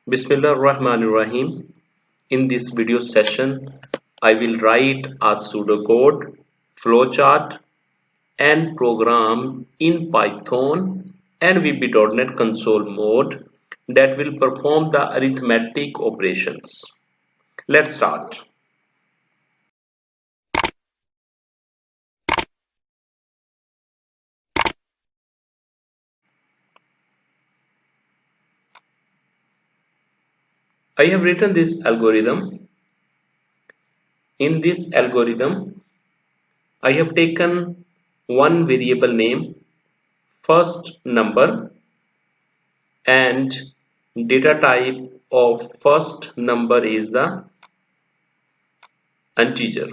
Bismillah Rahman Rahim. In this video session, I will write a pseudocode, flowchart, and program in Python and VB.NET console mode that will perform the arithmetic operations. Let's start. I have written this algorithm. In this algorithm, I have taken one variable name, first number, and data type of first number is the integer.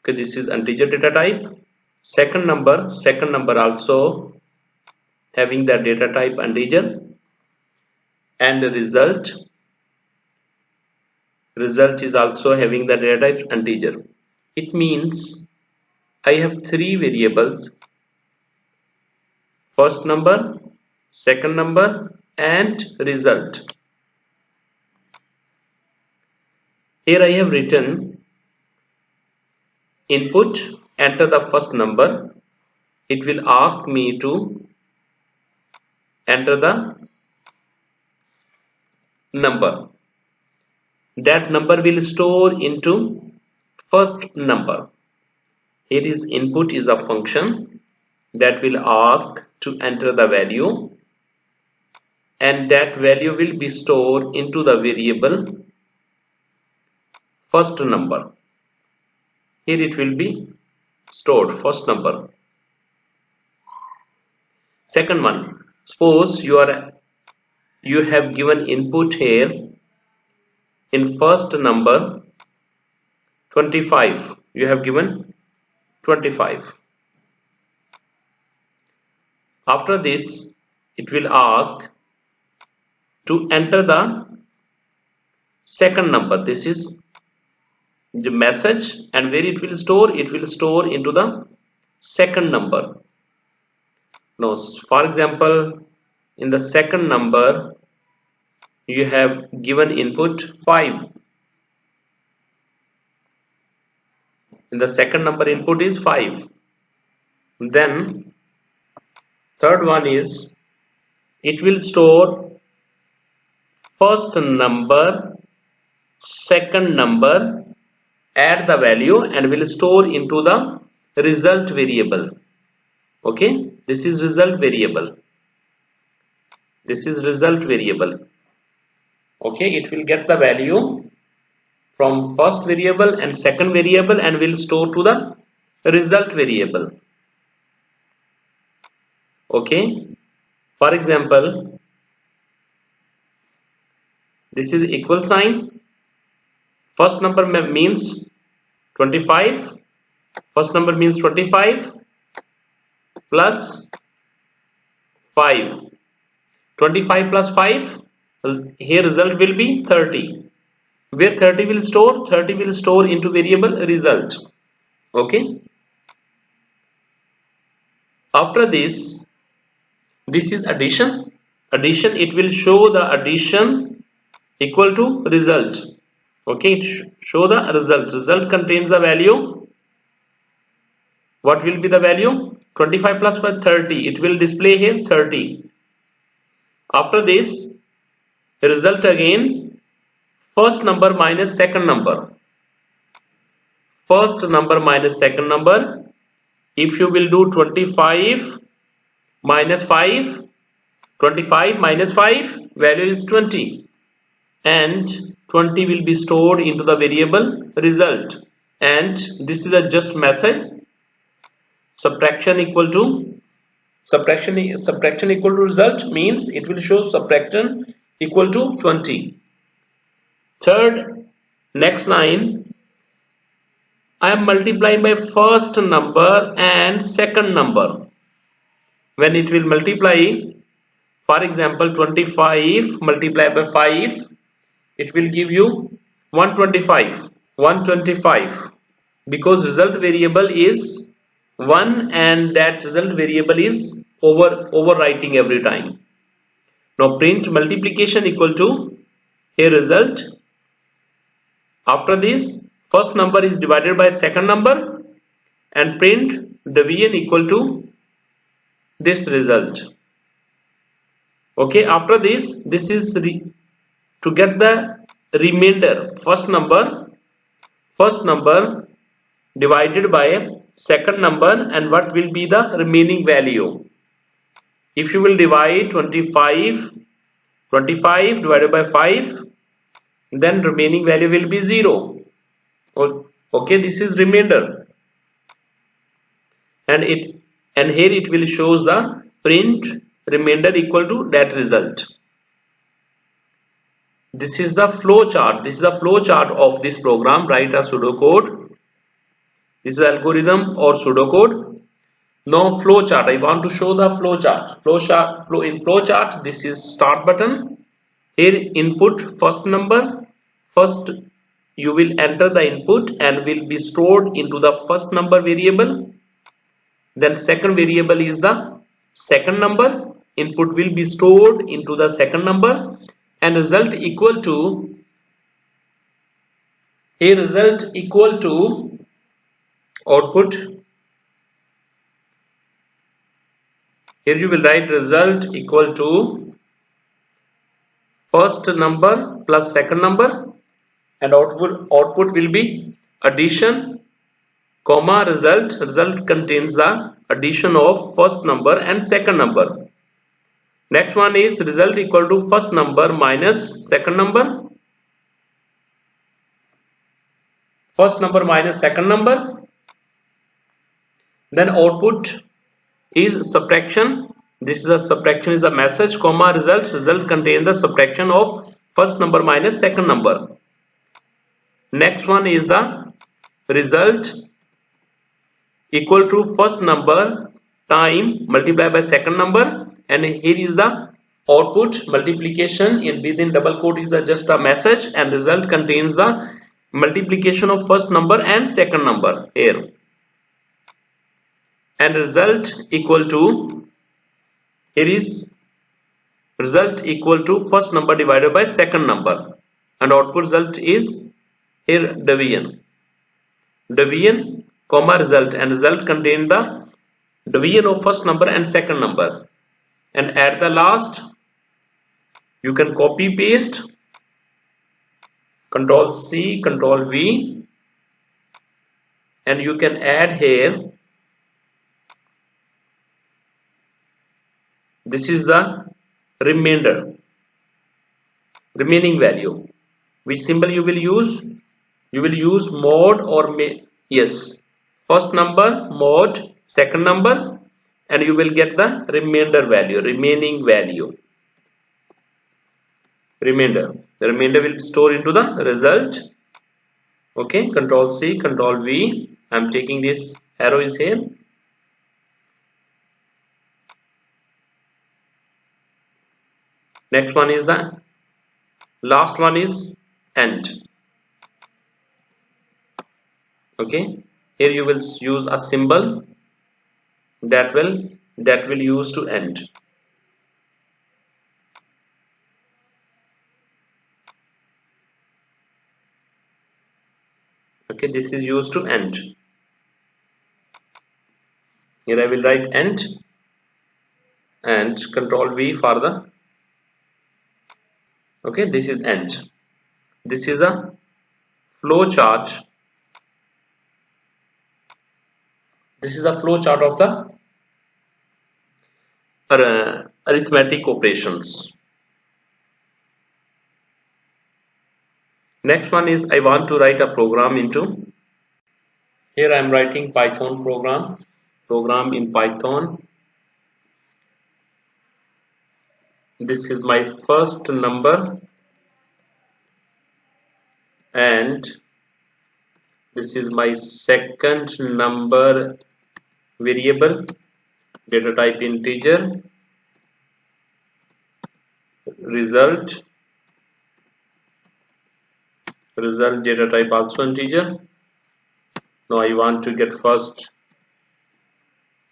Okay, this is integer data type. Second number also having the data type integer, and the result is also having the data type integer. It means I have three variables: first number, second number, and result. Here I have written input, enter the first number. It will ask me to enter the number. That number will store into first number. Here is input is a function that will ask to enter the value, and that value will be stored into the variable first number. Here it will be stored first number. Second one, suppose you have given input here in first number 25. You have given 25. After this, it will ask to enter the second number. This is the message, and where it will store into the second number. Now, for example, in the second number you have given input 5. In the second number input is 5. Then third one is it will store first number, second number, add the value, and will store into the result variable. Okay, this is result variable. Okay, it will get the value from first variable and second variable and will store to the result variable. Okay, for example, this is equal sign. First number means 25. First number means 25 plus 5. 25 plus 5. Here result will be 30. Where 30 will store? 30 will store into variable result. Okay. After this is addition. Addition, it will show the addition equal to result. Okay, show the result. Result contains the value. What will be the value? 25 plus 5, 30. It will display here 30. After this, result again, first number minus second number. First number minus second number. If you will do 25 minus 5, 25 minus 5, value is 20. And 20 will be stored into the variable result. And this is a just message. Subtraction equal to result means it will show subtraction equal to 20. Third, next line, I am multiplying by first number and second number. When it will multiply, for example, 25 multiplied by 5, it will give you 125. 125, because result variable is 1 and that result variable is overwriting every time. Now print multiplication equal to a result. After this, first number is divided by second number and print division equal to this result. Okay, after this is to get the remainder, first number divided by second number, and what will be the remaining value. If you will divide 25 divided by 5, then remaining value will be 0. Okay, this is remainder, and here it will shows the print remainder equal to that result. This is the flow chart. This is the flow chart of this program. Write a pseudocode. This is algorithm or pseudocode. Now flow chart. I want to show the flow chart. In flow chart, this is start button. Here input first number. First you will enter the input and will be stored into the first number variable. Then second variable is the second number. Input will be stored into the second number, and result equal to output. Here you will write result equal to first number plus second number, and output will be addition, comma result. Result contains the addition of first number and second number. Next one is result equal to first number minus second number. First number minus second number. Then output is subtraction. This is a subtraction is the message, comma result. Result contains the subtraction of first number minus second number. Next one is the result equal to first number time multiplied by second number, and here is the output multiplication. In within double quote is just a message, and result contains the multiplication of first number and second number here, and result equal to here is result equal to first number divided by second number, and output result is here division comma result, and result contain the division of first number and second number. And at the last you can copy paste, Control C, Control V, and you can add here. This is the remaining value. Which symbol you will use? You will use mod or yes, first number mod second number, and you will get the remainder value, remaining value. The remainder will be stored into the result. Okay, Control C, Control V. I am taking this arrow is here. Next one is the last one is end. Okay, here you will use a symbol that will use to end. Okay, this is used to end. Here I will write end and Control V for the. Okay, this is end. This is a flow chart. This is a flow chart of the arithmetic operations. Next one is I want to write a program into. Here I am writing Python program in Python. This is my first number and this is my second number variable, data type integer, result data type also integer. Now I want to get first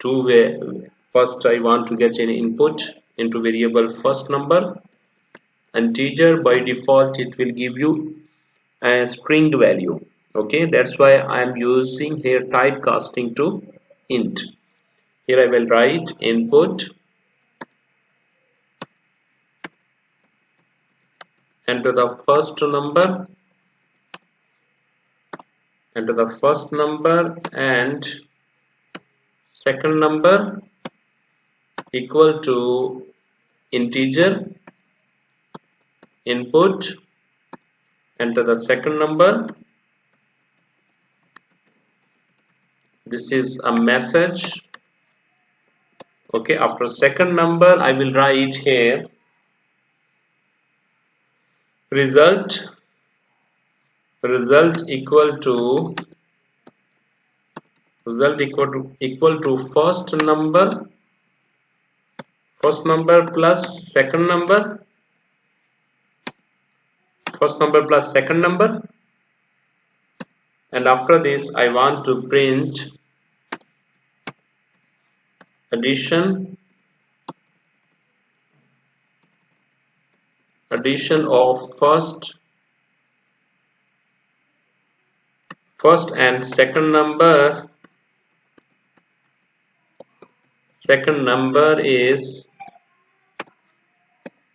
I want to get an input into variable first number, integer, by default it will give you a string value. Okay, that's why I am using here typecasting to int. Here I will write input, enter the first number, and second number equal to integer, input, enter the second number. This is a message. Okay, after second number I will write here result equal to first number plus second number, and after this I want to print addition of first and second number. Second number is,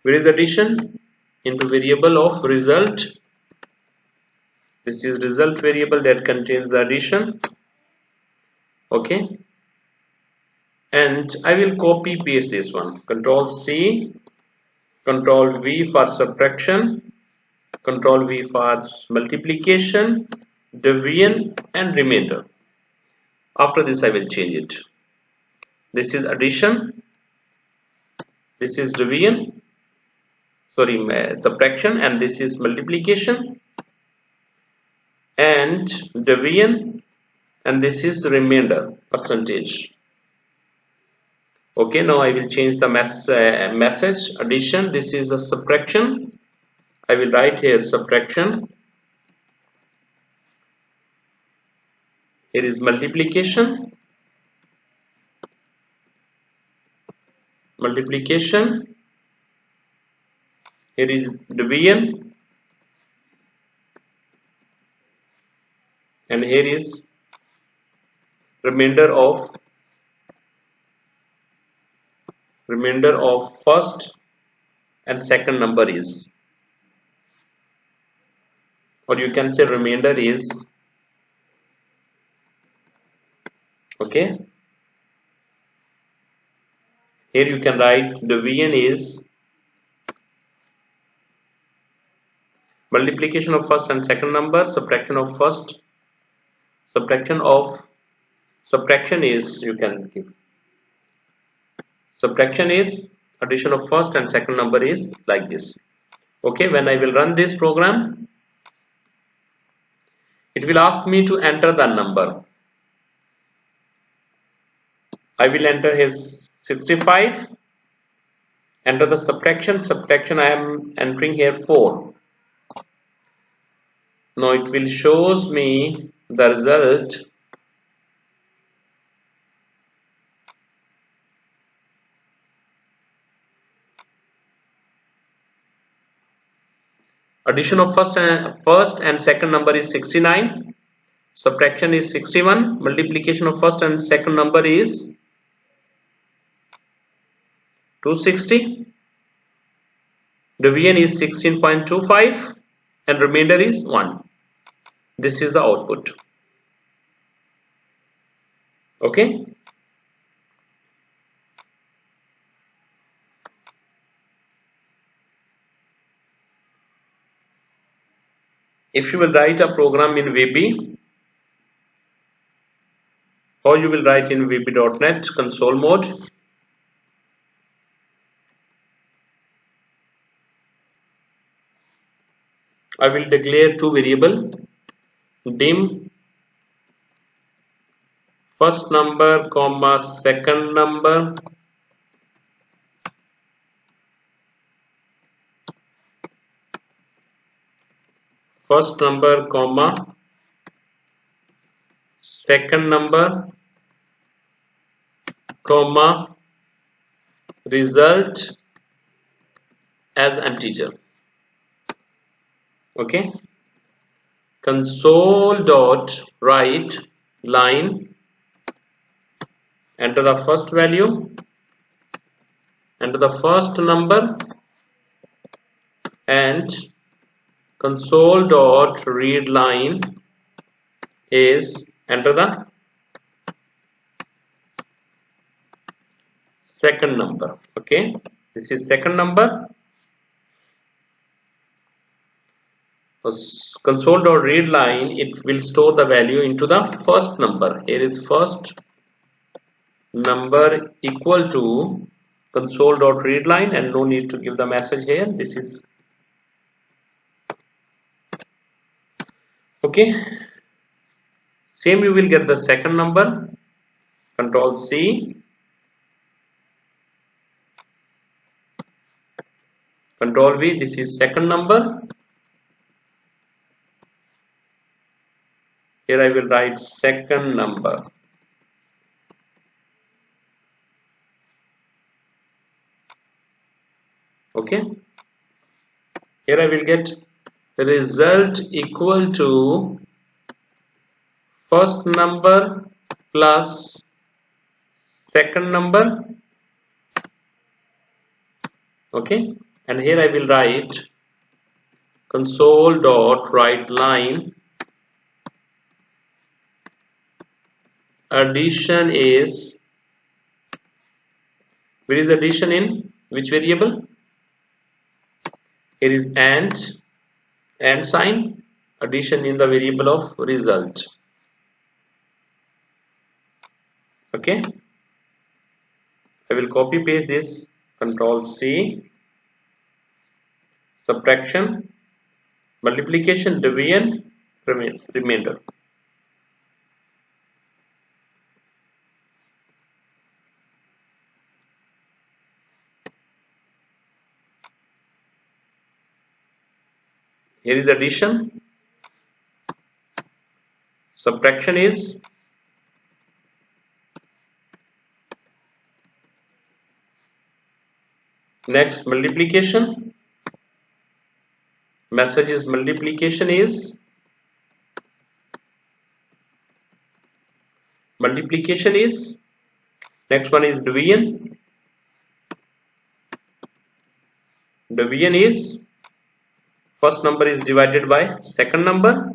where is addition? Into variable of result. This is result variable that contains the addition. Okay, and I will copy paste this one. Control C, Control V for subtraction, Control V for multiplication, division and remainder. After this I will change it. This is addition, this is division, subtraction, and this is multiplication and division, and this is remainder percentage. Okay, now I will change the message. Addition, this is the subtraction. I will write here subtraction. Here is multiplication. Here is division, and here is remainder of first and second number is, or you can say remainder is. Okay, here you can write division is multiplication of first and second number, subtraction is, you can give subtraction is addition of first and second number is like this. Okay, when I will run this program, it will ask me to enter the number. I will enter his 65, enter the subtraction. I am entering here 4. Now it will shows me the result. Addition of first and second number is 69. Subtraction is 61. Multiplication of first and second number is 260. Division is 16.25 and remainder is 1. This is the output. Okay. If you will write a program in VB, or you will write in VB.NET console mode, I will declare two variables, dim first number comma second number, first number comma second number comma result as integer. Okay, console dot write line, enter the first value, enter the first number, and console dot read line is enter the second number. Okay, this is second number. Console dot read line, it will store the value into the first number. Here is first number equal to console dot read line, and no need to give the message here. This is okay. Same you will get the second number. Control C, Control V. This is second number. Here I will write second number. Okay. Here I will get result equal to first number plus second number. Okay, and here I will write console dot write line, addition is, where is addition in which variable? Here is and sign, addition in the variable of result. Okay, I will copy paste this. Control C, subtraction, multiplication, division, remainder. Here is addition, subtraction is next multiplication, message is multiplication is next one is division is first number is divided by second number,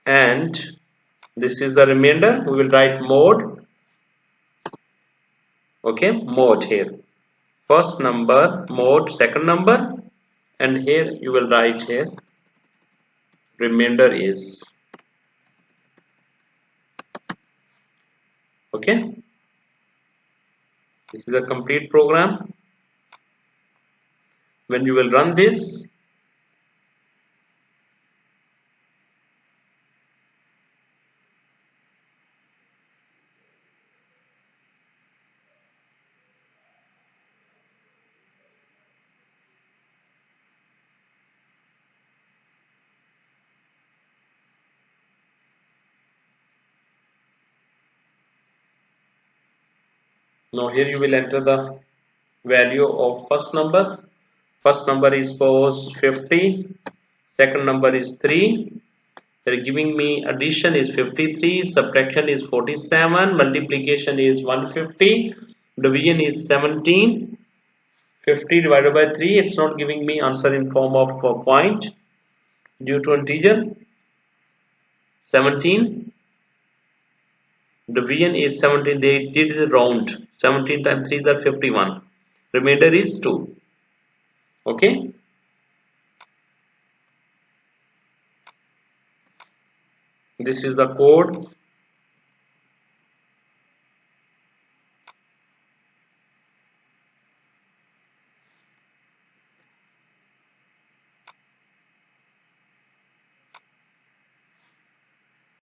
and this is the remainder. We will write mode. Okay, mode here, first number, mode, second number, and here you will write here remainder is. Okay, this is a complete program. When you will run this, now here you will enter the value of first number. First number is suppose 50, second number is 3. They're giving me addition is 53, subtraction is 47, multiplication is 150, division is 17. 50 divided by 3, it's not giving me answer in form of point due to integer. 17, division is 17, they did the round, 17 times 3 is 51, remainder is 2. Okay, this is the code